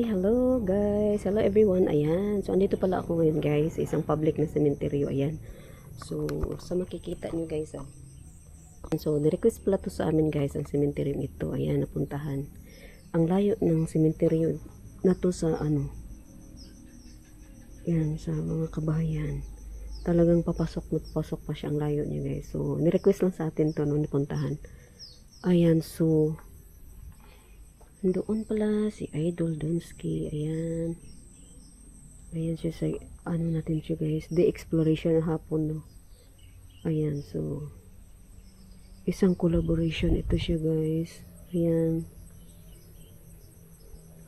Hello guys. Hello everyone. Ayan. So, andito pala ako ngayon guys sa isang public na sementeryo. Ayan. So, sa makikita nyo guys. So, nirequest pala to sa amin guys ang sementeryo ito. Ayan, napuntahan. Ang layo ng sementeryo na to sa yan, sa mga kabahayan. Talagang papasok pa siya ang layo niya guys. So, nirequest lang sa atin to nung napuntahan. Ayan, so doon pala si Idol Donsky. Ayan. Ayan siya sa natin siya guys. The exploration na hapon, no. Ayan, so isang collaboration ito siya guys. Ayan.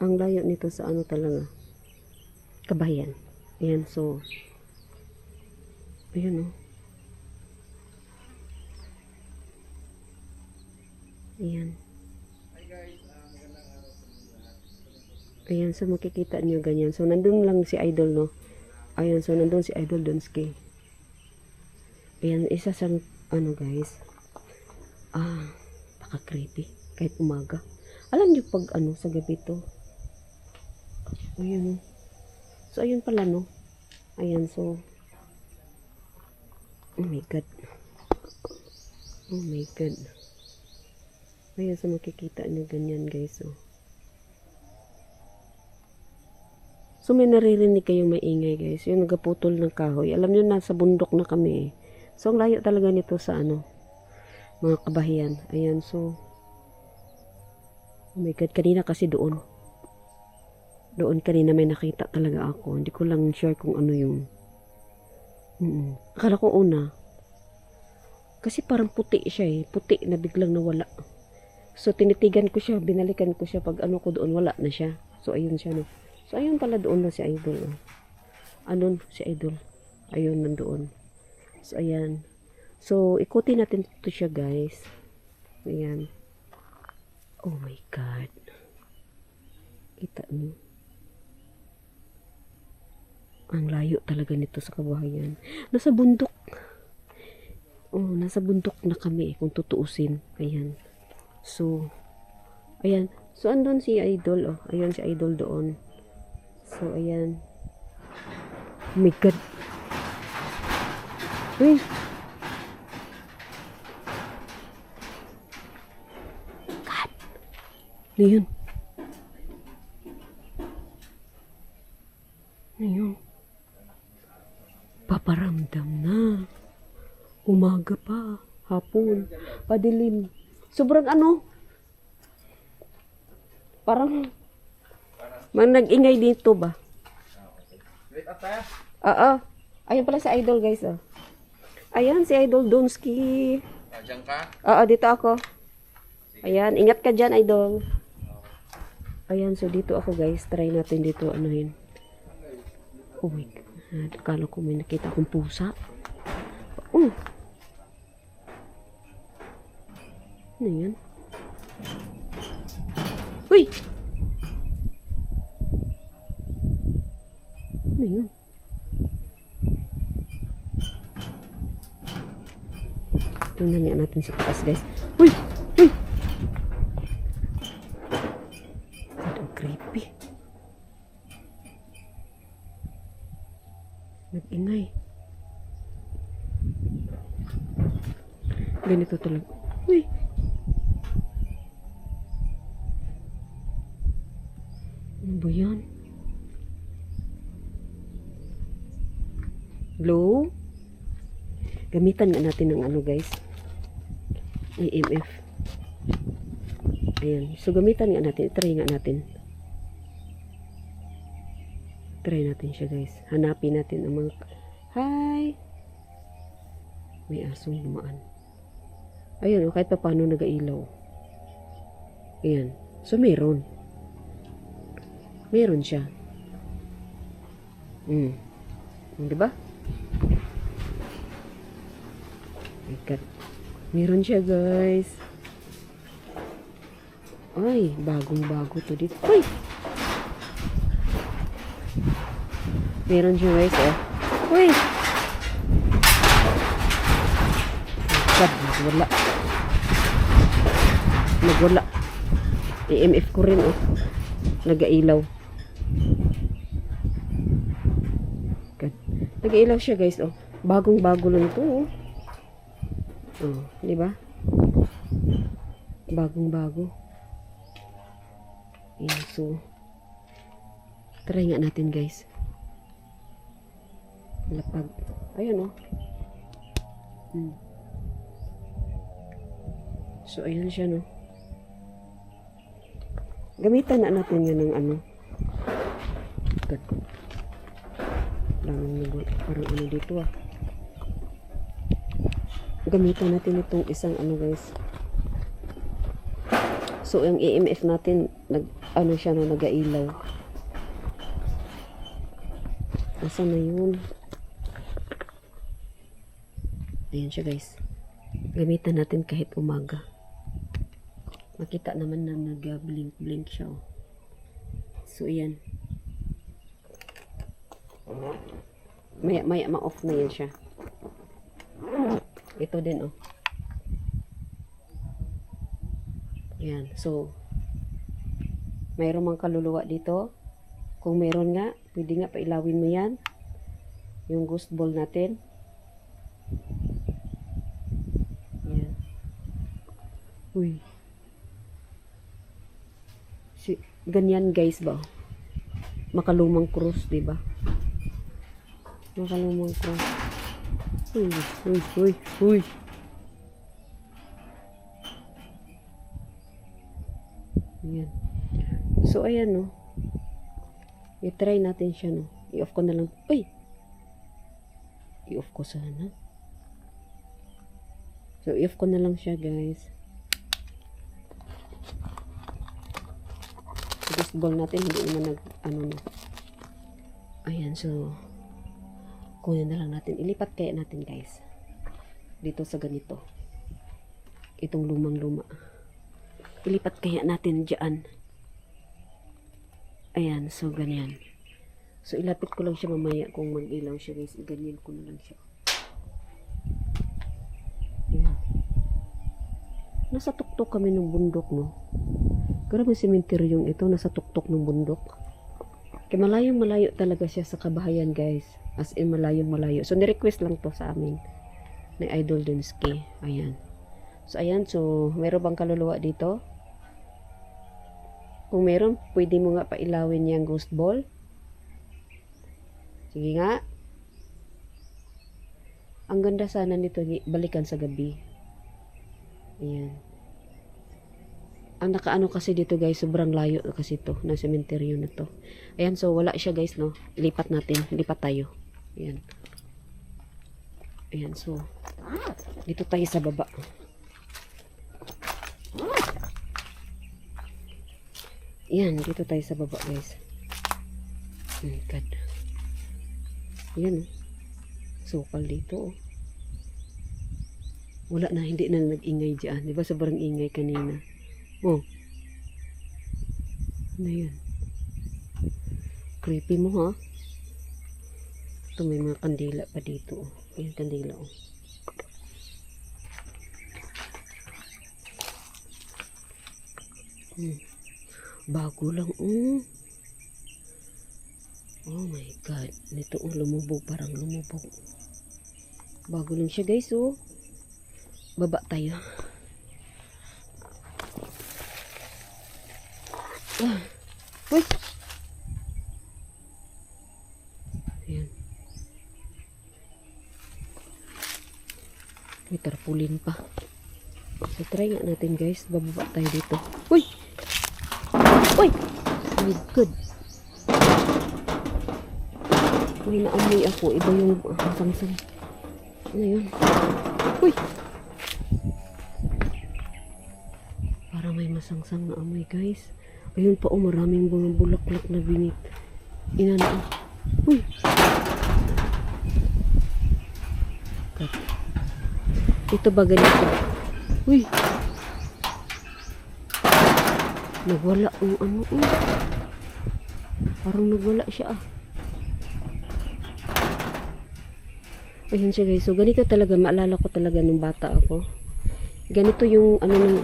Ang layo nito sa talaga. Kabahayan. Ayan, so ayan, no. Ayan. Ayan, so makikita niyo ganyan. So, nandun lang si Idol, no? Ayan, so nandun si Idol Donsky. Ayan, isa sa, guys. Naka-creepy. Kahit umaga. Alam niyo pag, sa gabi to. Ayan, no? So, ayun pala, no? Ayan, so. Oh my God. Oh my God. Ayan, so makikita niyo ganyan, guys, so. So, may naririnig kayong maingay guys. Yung nagaputol ng kahoy. Alam nyo, nasa bundok na kami eh. So, ang layo talaga nito sa mga kabahayan. Ayan, so. Oh my God, kanina kasi doon. Doon kanina may nakita talaga ako. Hindi ko lang sure kung ano yung. Akala ko una. Kasi parang puti siya eh. Puti na biglang nawala. So, tinitigan ko siya. Binalikan ko siya. Pag ko doon, wala na siya. So, ayun siya, no. So, ayun pala doon na si Idol. Anon si Idol. Ayun, nandoon. So, ayan. So, ikutin natin ito siya, guys. Ayan. Oh my God. Kita niyo. Ang layo talaga nito sa kabahayan. Nasa bundok. Oh, nasa bundok na kami kung tutuusin. Ayan. So, ayan. So, andun si Idol. Oh, ayan si Idol doon. So, ayan. Oh my God. Uy. God. Ano yun? Ano yun? Paparamdam na. Umaga pa. Hapon. Padilim. Sobrang parang nag-ingay dito ba? Wait up tayo. Oo. Ayun pala si Idol guys. Oh. Ayan si Idol Donsky. Diyan ka? Oo, dito ako. Ayan, ingat ka dyan Idol. Ayan, so dito ako guys. Try natin dito anuhin. Oh my God. Akala ko may nakita akong pusa. Oh. Ano yan? Uy! Ano yun? Tingnan nga natin sa taas guys. Uy! Uy! Ito creepy. Nag-ingay. Ganito talaga. Uy! Ano ba yan? Hello? Gamitan nga natin ng guys. EMF. Ayan. So, gamitan nga natin. Try nga natin. Try natin siya guys. Hanapin natin ang mga. Hi! May asong dumaan. Ayun, kahit pa paano nag-ailaw. Ayan. So, meron. Meron siya. Diba? My God. Meron siya guys. Ay, bagong-bago to dito. Uy! Meron siya guys Uy! God, nagwala. Nagwala. EMF ko rin nag-ailaw. Nag-ilaw siya guys, oh. Bagong-bago lang to, oh. Oh, di ba? Bagong-bago. Ayan, so, try nga natin guys. Lapag. Ayun, oh. So, ayan siya, no. Gamitan na natin yan ng ano. God. Parang ano dito, ah. Gamitan natin itong isang ano, guys. So, yung EMF natin, ano siya, no, nag-ailaw. Nasaan na yun? Ayan siya guys. Gamitan natin kahit umaga. Makita naman na nag-blink-blink siya. Oh. So ayan. Maya ma-off na yan siya. Ito din oh. Ayan. So mayroon mang kaluluwa dito. Kung meron nga, pwede nga pailawin mo yan. Yung ghost ball natin. Ayan. Uy. Ganyan guys ba? Makalumang cross, diba? Makalumang cross. Uy. Ayan. So, ayan, no. I-try natin siya, no. I-off ko na lang. Uy! I-off ko sana. So, i-off ko na lang siya, guys. Ghost ball natin, hindi naman ano na. Ayan, so, kunin na lang natin. Ilipat kaya natin, guys. Dito sa ganito. Itong lumang-luma. Ilipat kaya natin dyan. Ayan, so ganyan. So ilapit ko lang siya mamaya kung mag-ilaw siya guys. Ganyan ko na lang siya. Ayan. Nasa tuktok kami ng bundok, no? Grabe sementeryong ito. Nasa tuktok ng bundok. Kaya malayong-malayo talaga siya sa kabahayan guys. As in malayong-malayo. So ni-request lang to sa amin. Ni Idol Densky. Ayan. So ayan. So meron bang kaluluwa dito? Kung meron, pwede mo nga pailawin yung ghost ball. Sige nga. Ang ganda sana nito, balikan sa gabi. Ayan. Ang nakaano kasi dito guys, sobrang layo kasi to, ng sementeryo na to. Ayan, so wala siya guys, no. Lipat natin, lipat tayo. Ayan. Ayan, so dito tayo sa baba. Yan, dito tayo sa baba guys. Oh my God. Yan. Sukal dito. Oh. Wala na, hindi na nag-ingay dyan. Diba sobrang ingay kanina? Oh. Ano yan? Creepy mo ha? Ito may mga kandila pa dito. Oh. Ayan, kandila oh. Bago lang, oh. Oh my God. Nito, oh, lumubog. Parang lumubog. Bago lang siya, guys, oh. Baba tayo. Uy! Ayan. May tarpulin pa. So, try nga natin, guys. Bababa tayo dito. Uy! Uy! Oh my God. May naamoy ako. Iba yung sangsang. Ano yun? Uy! Parang may masangsang na amoy guys. Ayun pa oh, maraming mga bulaklak na binit. Inano. Uy! God. Ito ba ganito? Uy! Nagwala ang ano oh. Parang nagwala siya ah. Ayan siya guys. So ganito talaga. Maalala ko talaga nung bata ako. Ganito yung ano ng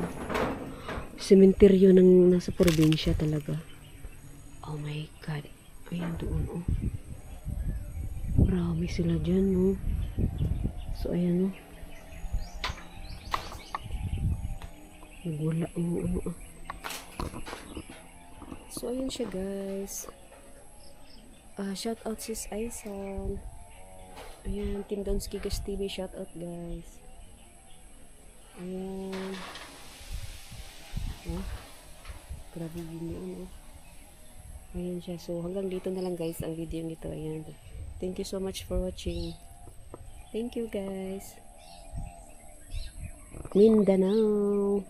sementeryo ng nasa probinsya talaga. Oh my God. Ayan doon oh. Marami sila dyan, no? So, ayan, no? Wala, So, ayan siya, guys. Shout out sis Aisan. Ayan, Team Donski Gas TV, shout out, guys. Ayan. Grabe yun, Ayan siya. So, hanggang dito na lang, guys, ang video nito. Ayan. Thank you so much for watching. Thank you, guys. Mindanao.